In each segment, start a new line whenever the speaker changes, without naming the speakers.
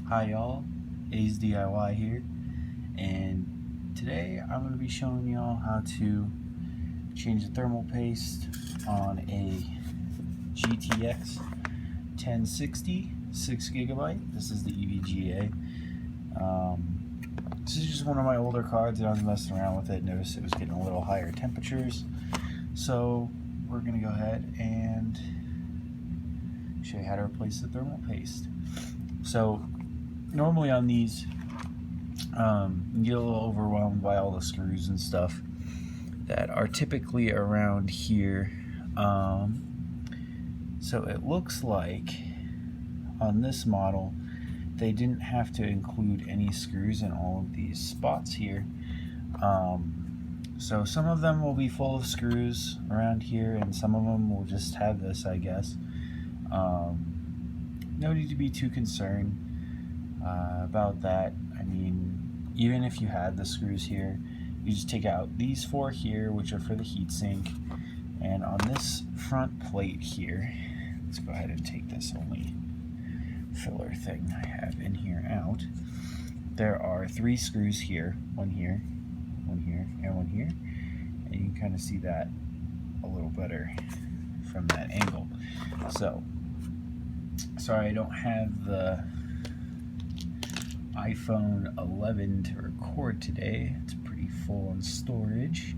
Hi y'all, A's DIY here, and today I'm going to be showing y'all how to change the thermal paste on a GTX 1060 6GB. This is the EVGA. This is just one of my older cards and I was messing around with it, noticed it was getting a little higher temperatures, so we're going to go ahead and show you how to replace the thermal paste. So normally on these, you get a little overwhelmed by all the screws and stuff that are typically around here. So it looks like on this model they didn't have to include any screws in all of these spots here. So some of them will be full of screws around here and some of them will just have this, I guess. No need to be too concerned about that. I mean, even if you had the screws here, you just take out these four here, which are for the heatsink, and on this front plate here, let's go ahead and take this only filler thing I have in here out. There are three screws here, one here, one here, and one here, and you can kind of see that a little better from that angle. So, sorry I don't have the iPhone 11 to record today. It's pretty full on storage,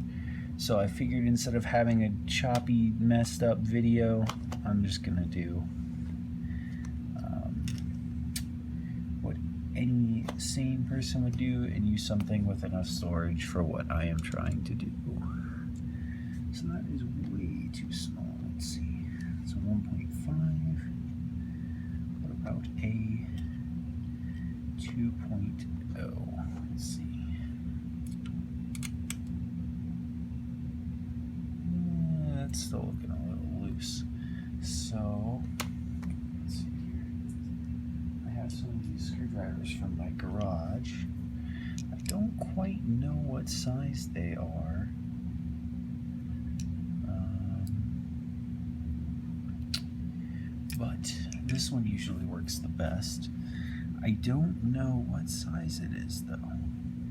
so I figured instead of having a choppy, messed up video, I'm just gonna do what any sane person would do and use something with enough storage for what I am trying to do. So that is way too small. Let's see, it's a 1.5. What about a 2.0? Let's see. That's still looking a little loose. So, let's see here. I have some of these screwdrivers from my garage. I don't quite know what size they are. But this one usually works the best. I don't know what size it is though,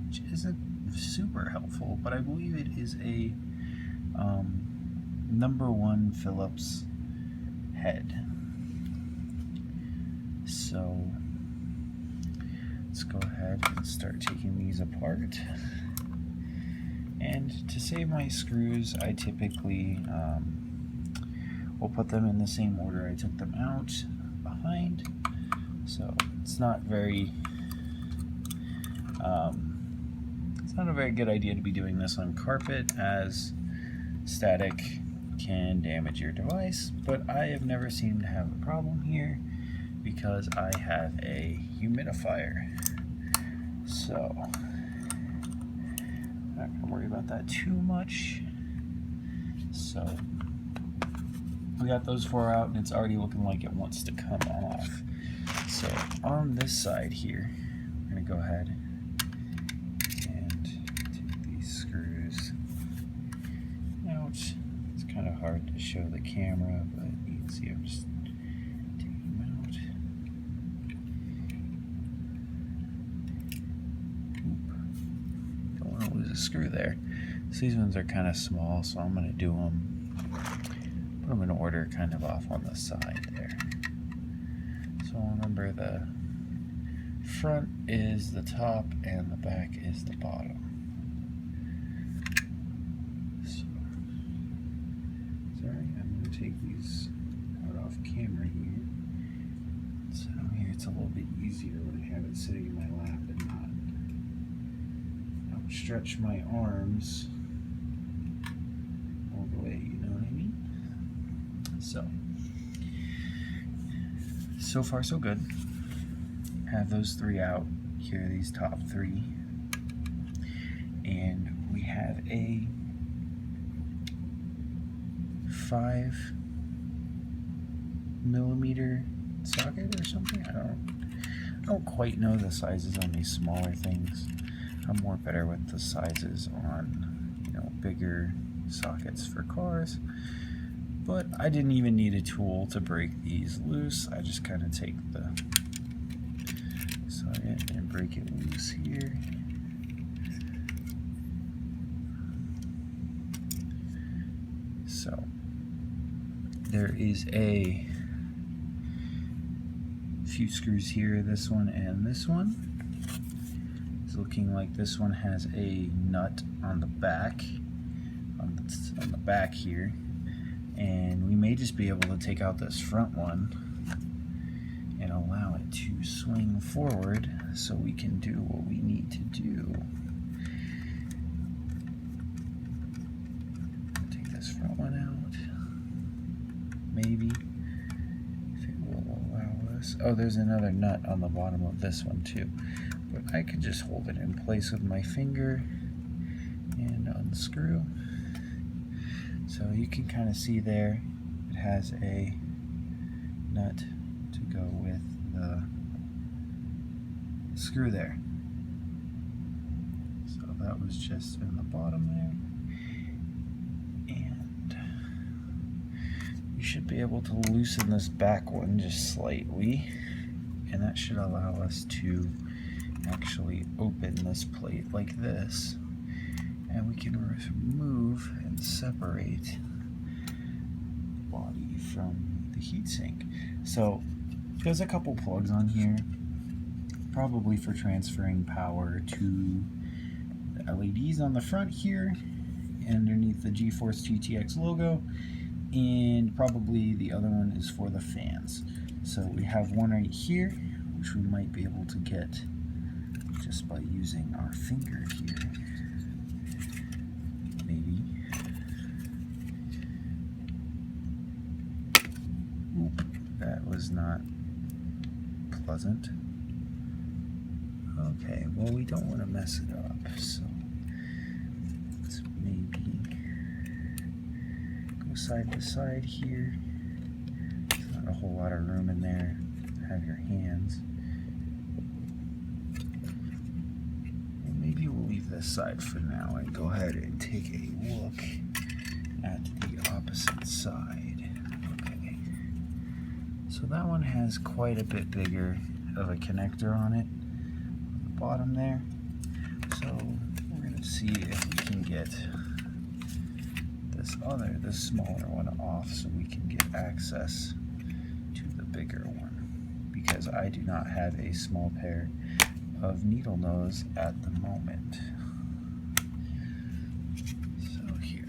which isn't super helpful, but I believe it is a #1 Phillips head. So let's go ahead and start taking these apart. And to save my screws, I typically will put them in the same order I took them out behind. So it's not very, it's not a very good idea to be doing this on carpet, as static can damage your device, but I have never seemed to have a problem here because I have a humidifier. So I'm not gonna worry about that too much. So we got those four out and it's already looking like it wants to come off. So on this side here, we're going to go ahead and take these screws out. It's kind of hard to show the camera, but you can see I'm just taking them out. Oop. Don't want to lose a screw there. So these ones are kind of small, so I'm going to do them, put them in order kind of off on the side there. So remember, the front is the top and the back is the bottom. So, sorry, I'm going to take these out off camera here. So here it's a little bit easier when I have it sitting in my lap and not outstretch my arms all the way, you know what I mean? So far so good. Have those three out. Here are these top three. And we have a 5mm socket or something. I don't quite know the sizes on these smaller things. I'm more better with the sizes on, you know, bigger sockets for cars. But I didn't even need a tool to break these loose. I just kind of take the So I'm gonna break it loose here. So there is a few screws here, this one and this one. It's looking like this one has a nut on the back, on the back here, and we may just be able to take out this front one and allow it to swing forward so we can do what we need to do. Take this front one out, maybe. Oh, there's another nut on the bottom of this one too, but I could just hold it in place with my finger and unscrew. So you can kind of see there it has a nut to go with the screw there. So that was just in the bottom there. You should be able to loosen this back one just slightly, and that should allow us to actually open this plate like this, and we can remove and separate the body from the heatsink. So there's a couple plugs on here, probably for transferring power to the LEDs on the front here underneath the GeForce GTX logo, and probably the other one is for the fans. So we have one right here, which we might be able to get just by using our finger here. Maybe. Oop, that was not pleasant. Okay, well, we don't want to mess it up, so let's maybe side to side here. There's not a whole lot of room in there to have your hands. Well, maybe we'll leave this side for now and go ahead and take a look at the opposite side. Okay. So that one has quite a bit bigger of a connector on it, on the bottom there. So we're going to see if we can get this smaller one off so we can get access to the bigger one, because I do not have a small pair of needle nose at the moment. So here.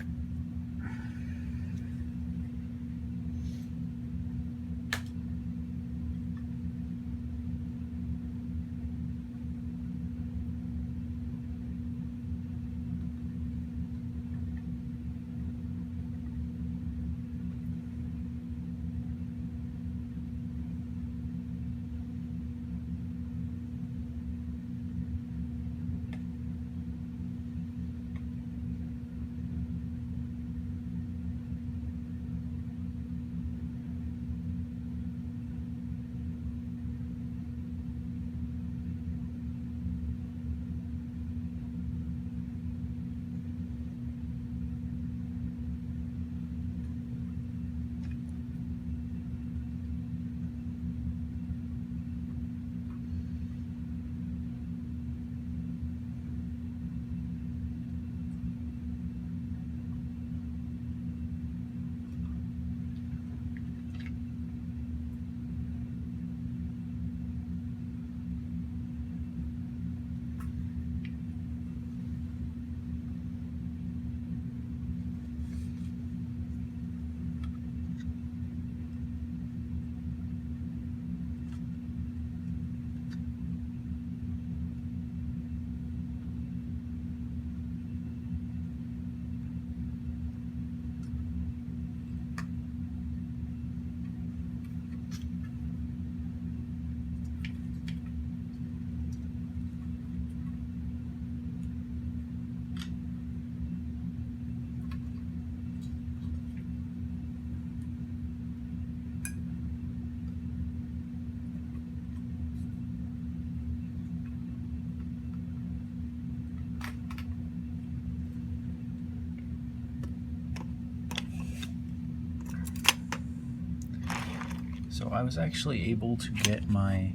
So I was actually able to get my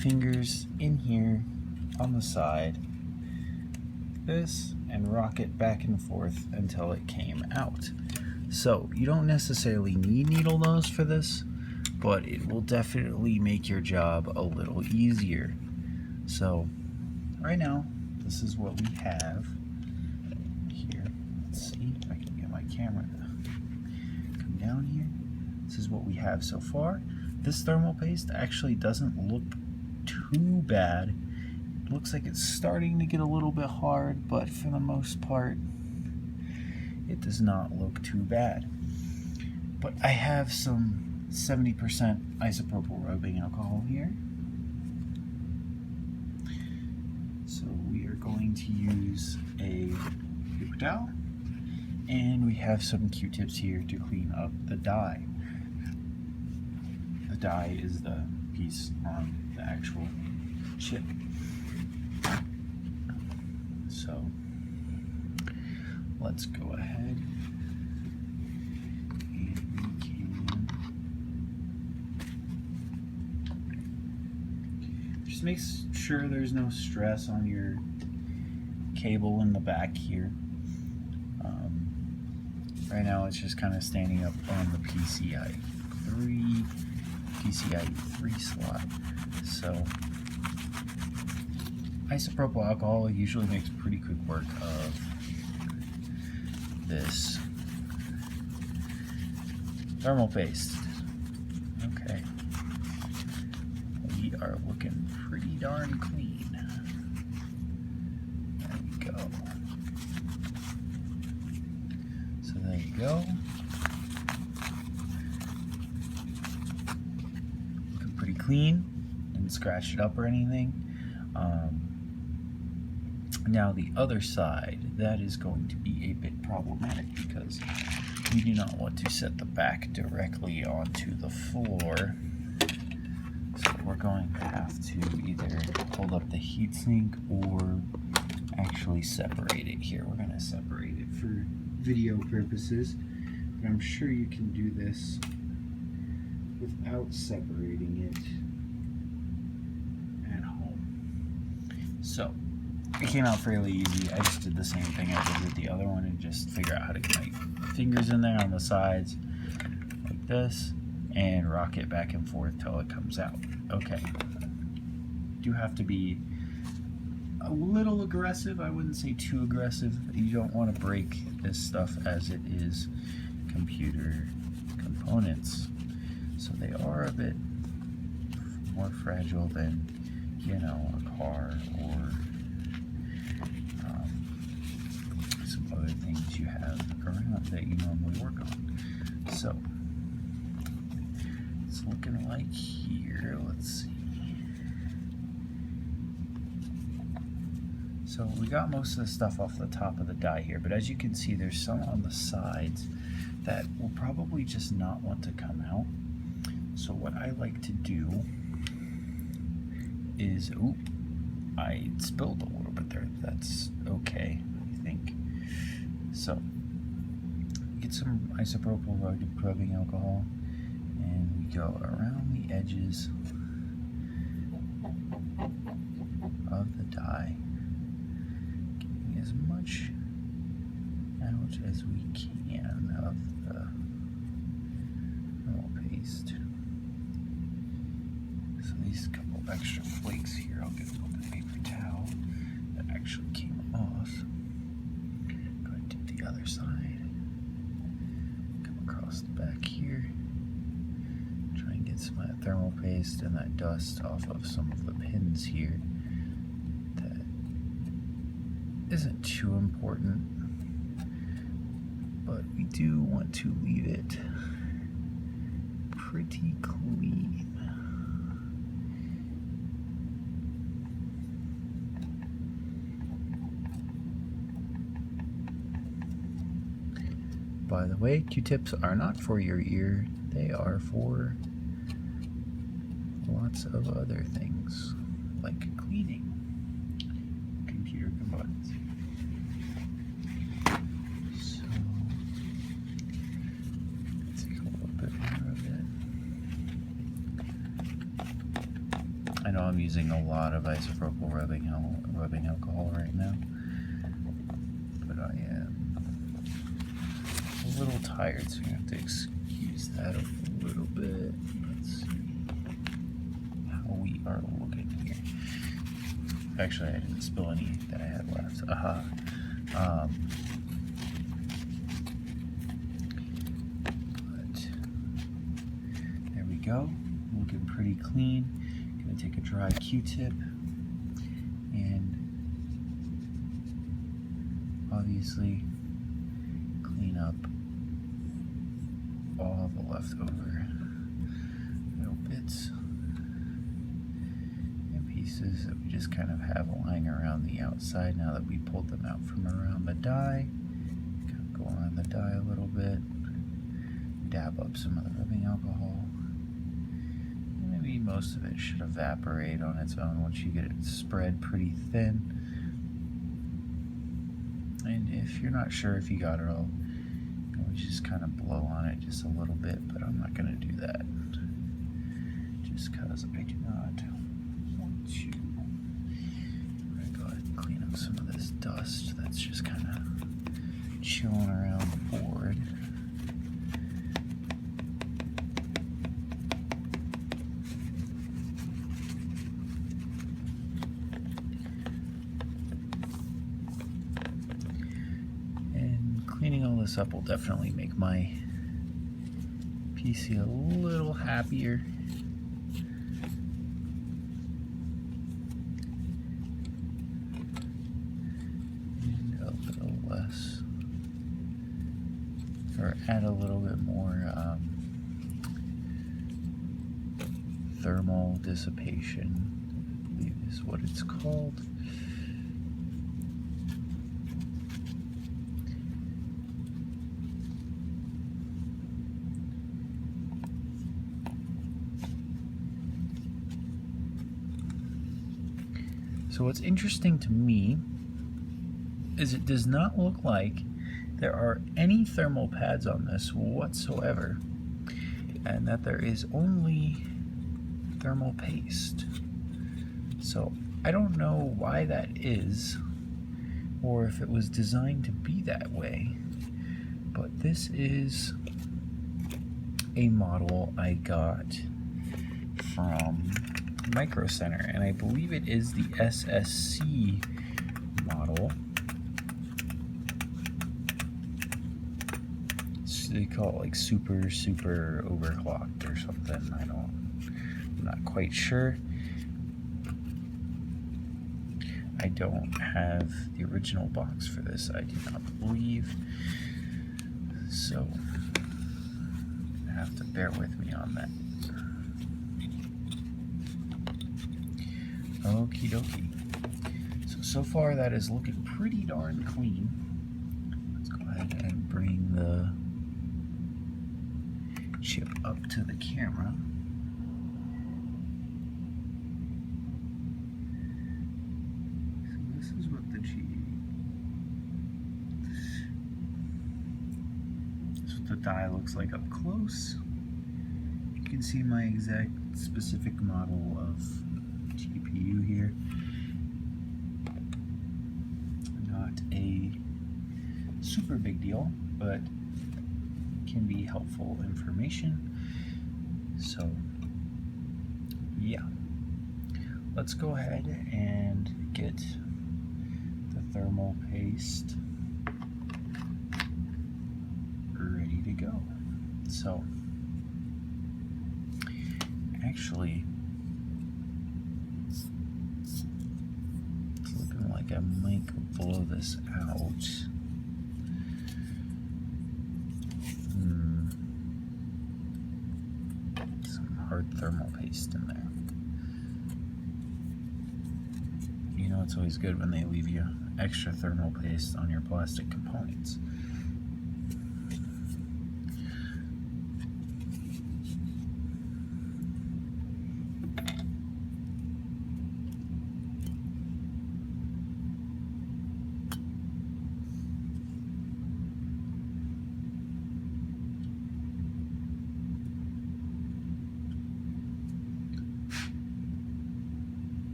fingers in here on the side, this, and rock it back and forth until it came out. So you don't necessarily need needle nose for this, but it will definitely make your job a little easier. So right now, this is what we have here. Let's see if I can get my camera to come down here. This is what we have so far. This thermal paste actually doesn't look too bad. It looks like it's starting to get a little bit hard, but for the most part, it does not look too bad. But I have some 70% isopropyl rubbing alcohol here. So we are going to use a paper towel, and we have some Q-tips here to clean up the dye. The dye is the piece on the actual chip. So let's go ahead and we can just make sure there's no stress on your cable in the back here. Right now it's just kind of standing up on the PCI 3 slot. So isopropyl alcohol usually makes pretty quick work of this thermal paste. Okay, we are looking pretty darn clean. There we go. So there you go. Looking pretty clean. Didn't scratch it up or anything. Now the other side, that is going to be a bit problematic because we do not want to set the back directly onto the floor. So we're going to have to either hold up the heatsink or actually separate it here. We're going to separate it for video purposes, but I'm sure you can do this without separating it at home. So it came out fairly easy. I just did the same thing I did with the other one and just figure out how to get my fingers in there on the sides like this and rock it back and forth till it comes out. Okay. Do have to be a little aggressive. I wouldn't say too aggressive. You don't want to break this stuff as it is computer components. So they are a bit more fragile than, you know, a car or some other things you have around that you normally work on. So it's looking like here, let's see. So we got most of the stuff off the top of the die here, but as you can see, there's some on the sides that will probably just not want to come out. So what I like to do is, oop, I spilled a little bit there. That's okay, I think. So get some isopropyl rubbing alcohol, and we go around the edges of the die, getting as much out as we can of the thermal paste. So these couple extra flakes here, I'll get a little paper towel that actually came off. Go ahead and do the other side. Come across the back here. Try and get some of that thermal paste and that dust off of some of the pins here. That isn't too important, but we do want to leave it pretty clean. By the way, Q-tips are not for your ear, they are for lots of other things, like cleaning computer components. So, let's take a little bit more of it. I I know I'm using a lot of isopropyl rubbing alcohol right now, but I am a little tired, so you have to excuse that a little bit. Let's see how we are looking here. Actually, I didn't spill any that I had left. But there we go. Looking pretty clean. Gonna take a dry Q-tip and obviously clean up all the leftover little bits and pieces that we just kind of have lying around the outside now that we pulled them out from around the die. Kind of go on the die a little bit, dab up some of the rubbing alcohol. Maybe most of it should evaporate on its own once you get it spread pretty thin. And if you're not sure if you got it all, you know, just kind of blow on it just a little bit, but I'm not going to do that just because I do not want to. I'm going to go ahead and clean up some of this dust that's just kind of chilling around the board. Cleaning all this up will definitely make my PC a little happier. And a little less, or add a little bit more thermal dissipation, I believe is what it's called. So what's interesting to me is it does not look like there are any thermal pads on this whatsoever, and that there is only thermal paste. So I don't know why that is, or if it was designed to be that way, but this is a model I got from Micro Center, and I believe it is the SSC model. So they call it like super overclocked or something. I'm not quite sure. I don't have the original box for this, I do not believe. So you have to bear with me on that. Okie dokie. So far that is looking pretty darn clean. Let's go ahead and bring the chip up to the camera. So this is what the die looks like up close. You can see my exact specific model of GPU here. Not a super big deal, but can be helpful information. So yeah, let's go ahead and get the thermal paste ready to go. So actually, it's looking like I might blow this out. Some hard thermal paste in there. You know, it's always good when they leave you extra thermal paste on your plastic components.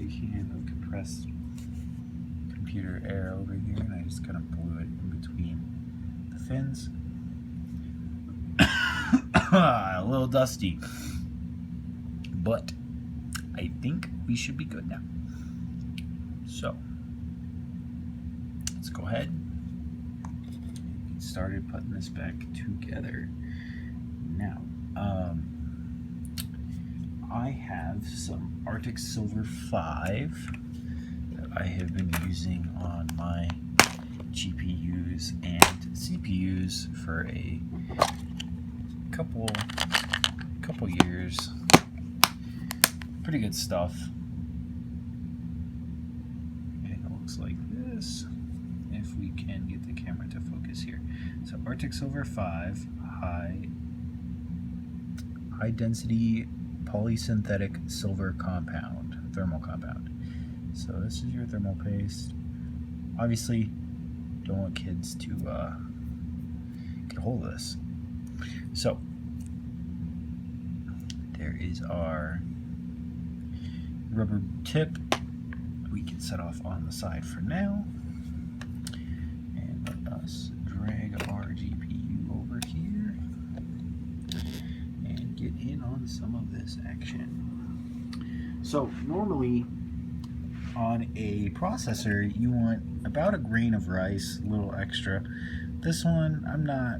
big can of compressed computer air over here, and I just kind of blew it in between the fins. A little dusty, but I think we should be good now. So let's go ahead and get started putting this back together. Now, I have some Arctic Silver 5 that I have been using on my GPUs and CPUs for a couple years. Pretty good stuff. It looks like this, if we can get the camera to focus here. So Arctic Silver 5 high density polysynthetic silver compound, thermal compound. So this is your thermal paste. Obviously, don't want kids to get a hold of this. So there is our rubber tip. We can set off on the side for now, and let us drag our GPU over here and get in on some of this action. So normally on a processor you want about a grain of rice, a little extra. This one, I'm not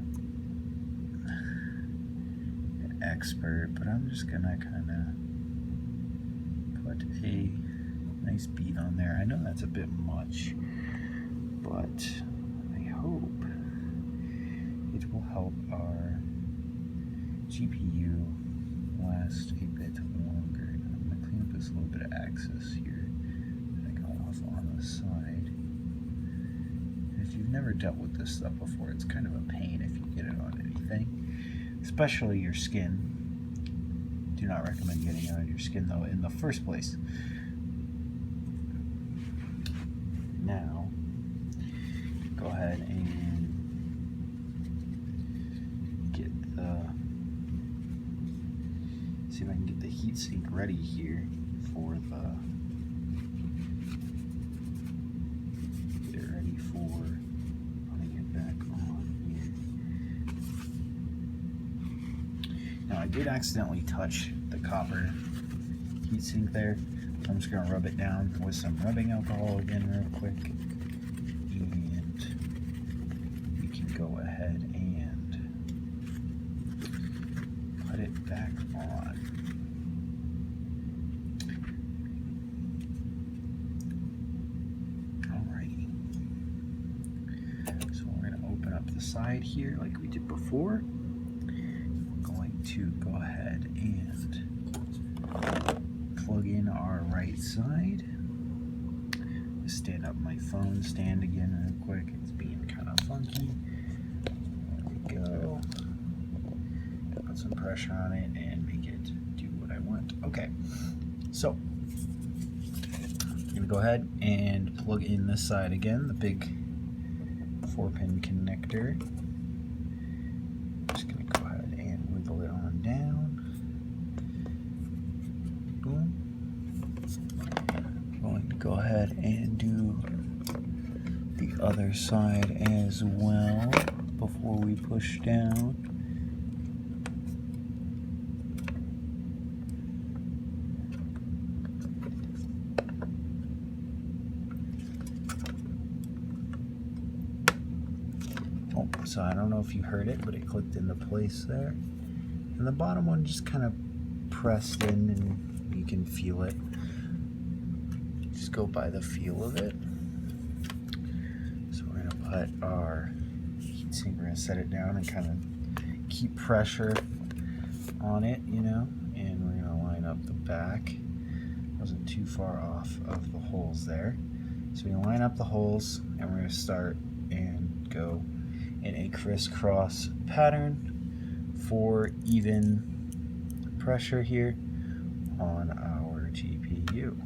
an expert, but I'm just gonna kind of put a nice bead on there. I know that's a bit much, but I hope it will help our GPU last a bit longer. I'm going to clean up this little bit of excess here that I got off on the side. And if you've never dealt with this stuff before, it's kind of a pain if you get it on anything, especially your skin. Do not recommend getting it on your skin though in the first place. Now, go ahead and get see if I can get the heatsink ready here for get it ready for putting it back on here. Now I did accidentally touch the copper heatsink there. I'm just going to rub it down with some rubbing alcohol again real quick, and we can go ahead and put it back on. Alrighty, so we're going to open up the side here like we did before. We're going to go ahead and plug in our right side. Stand up my phone stand again real quick. It's being kind of funky. There we go. Put some pressure on it and make it do what I want. Okay, so I'm gonna go ahead and plug in this side again, the big 4-pin connector. Just gonna go ahead and wiggle it on down. Boom. Going to go ahead and do the other side as well before we push down. Oh, so I don't know if you heard it, but it clicked into place there. And the bottom one just kind of pressed in, and you can feel it. Just go by the feel of it. So we're going to put our heatsink, we're going to set it down and kind of keep pressure on it, you know, and we're going to line up the back. Wasn't too far off of the holes there. So we line up the holes, and we're going to start and go in a crisscross pattern for even pressure here on our GPU.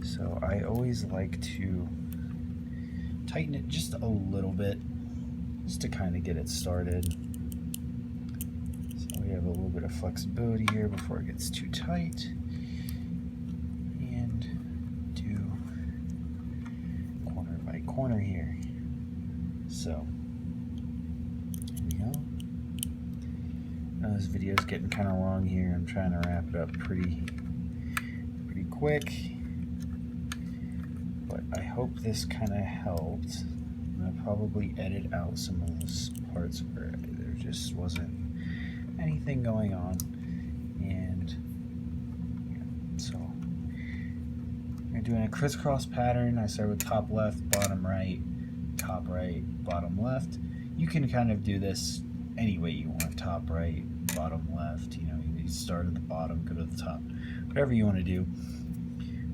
So I always like to tighten it just a little bit, just to kind of get it started. So we have a little bit of flexibility here before it gets too tight. corner here. So here we go. Now this video is getting kind of long here. I'm trying to wrap it up pretty quick, but I hope this kind of helped. I'll probably edit out some of those parts where there just wasn't anything going on, and yeah, so we're doing a crisscross pattern. I start with top left, bottom right, top right, bottom left. You can kind of do this any way you want, top right, bottom left, you know, you start at the bottom, go to the top, whatever you want to do.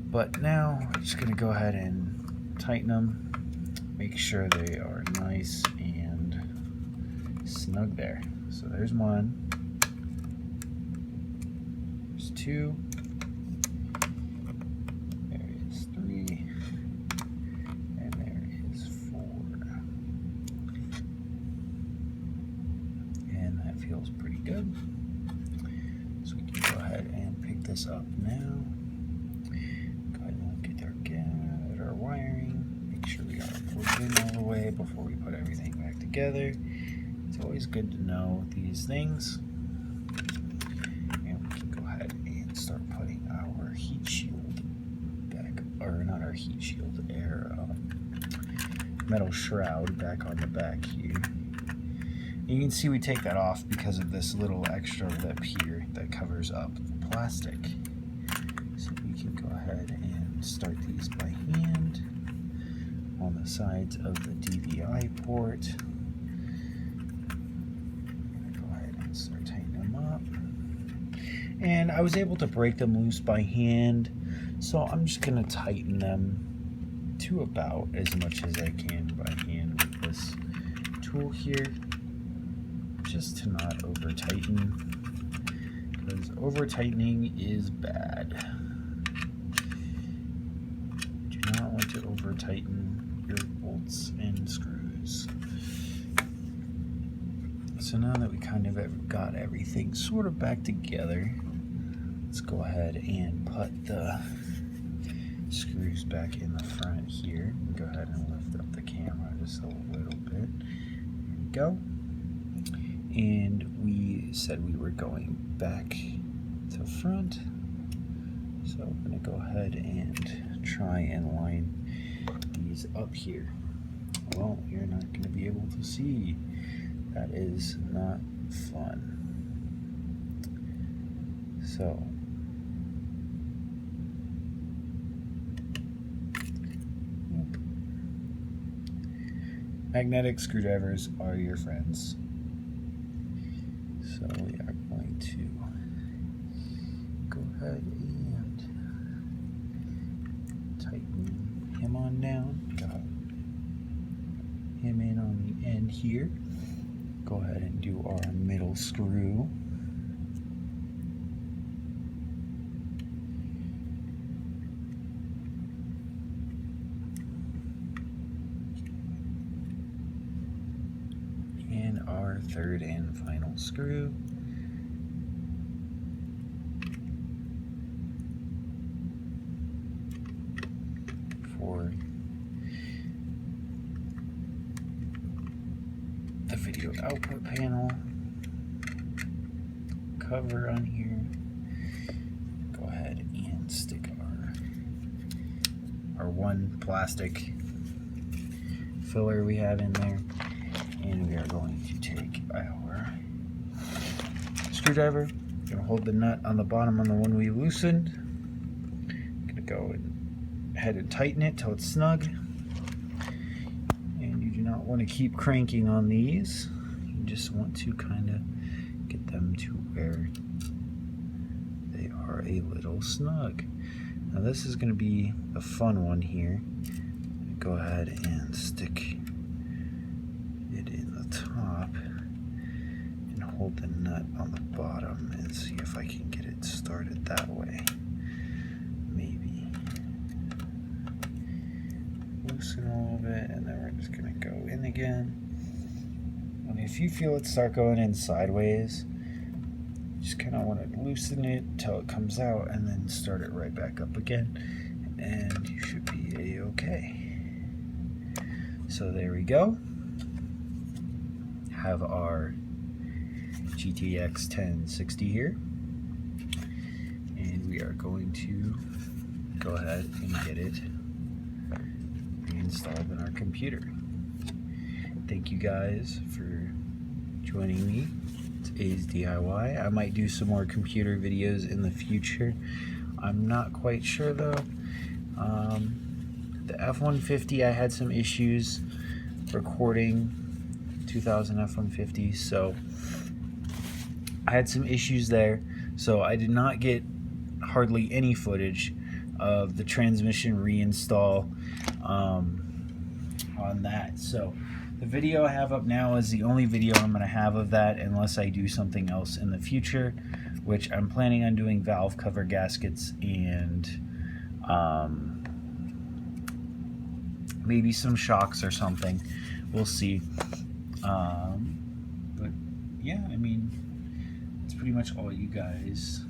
But now I'm just going to go ahead and tighten them, make sure they are nice and snug there. So there's one, there's two, there is three, and there is four. And that feels pretty good. So we can go ahead and pick this up now. Go ahead and look at our wiring. Make sure we are plugged in all the way before we put everything back together. It's always good to know these things. And we can go ahead and start putting our heat shield back, or not our heat shield, our metal shroud back on the back here. You can see we take that off because of this little extra lip here that covers up the plastic. So we can go ahead and start these by hand on the sides of the DVI port. Go ahead and start tightening them up. And I was able to break them loose by hand, so I'm just going to tighten them to about as much as I can by hand with this tool here, just to not over tighten, because over tightening is bad. Do not want to over tighten your bolts and screws. So now that we kind of have got everything sort of back together, let's go ahead and put the screws back in the front here. Go ahead and lift up the camera just a little bit. There we go. And we said we were going back to front, so I'm going to go ahead and try and line these up here. Well, you're not going to be able to see. That is not fun. So magnetic screwdrivers are your friends. So we are going to go ahead and tighten him on down. Got him in on the end here. Go ahead and do our middle screw. And our third and final screw. For the video output panel cover on here. Go ahead and stick our one plastic filler we have in there. And we are going to take our screwdriver, going to hold the nut on the bottom on the one we loosened. Going to go ahead and tighten it till it's snug. And you do not want to keep cranking on these. You just want to kind of get them to where they are a little snug. Now this is going to be a fun one here. Go ahead and stick it in the top and hold the nut on the bottom and see if I can get it started that way. Maybe loosen a little bit, and then we're just going to go in again. And if you feel it start going in sideways, you just kind of want to loosen it till it comes out and then start it right back up again, and you should be a-okay. So there we go. Have our GTX 1060 here, and we are going to go ahead and get it reinstalled in our computer. Thank you guys for joining me. It's A's DIY. I might do some more computer videos in the future. I'm not quite sure though. The F-150, I had some issues recording 2000 F-150, so I had some issues there, so I did not get hardly any footage of the transmission reinstall on that. So the video I have up now is the only video I'm going to have of that, unless I do something else in the future, which I'm planning on doing valve cover gaskets and maybe some shocks or something. We'll see. But yeah, I mean, it's pretty much all you guys.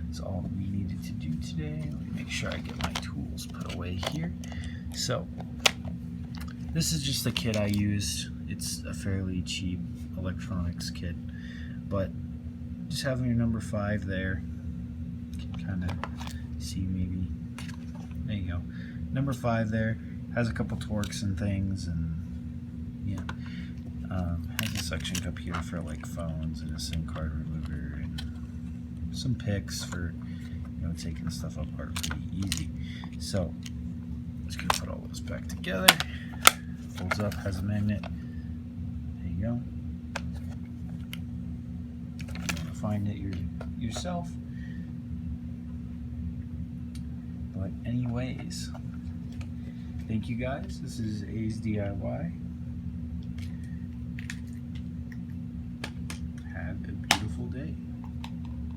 That's all we needed to do today. Let me make sure I get my tools put away here. So this is just the kit I used. It's a fairly cheap electronics kit, but just having your number 5 there, you can kind of see maybe. There you go. Number 5 there has a couple Torx and things, and yeah, has a suction cup here for like phones and a SIM card remover and some picks for, you know, taking stuff apart pretty easy. So just gonna put all those back together. Folds up, has a magnet. There you go. You want to find it yourself. But anyways, thank you guys. This is A's DIY.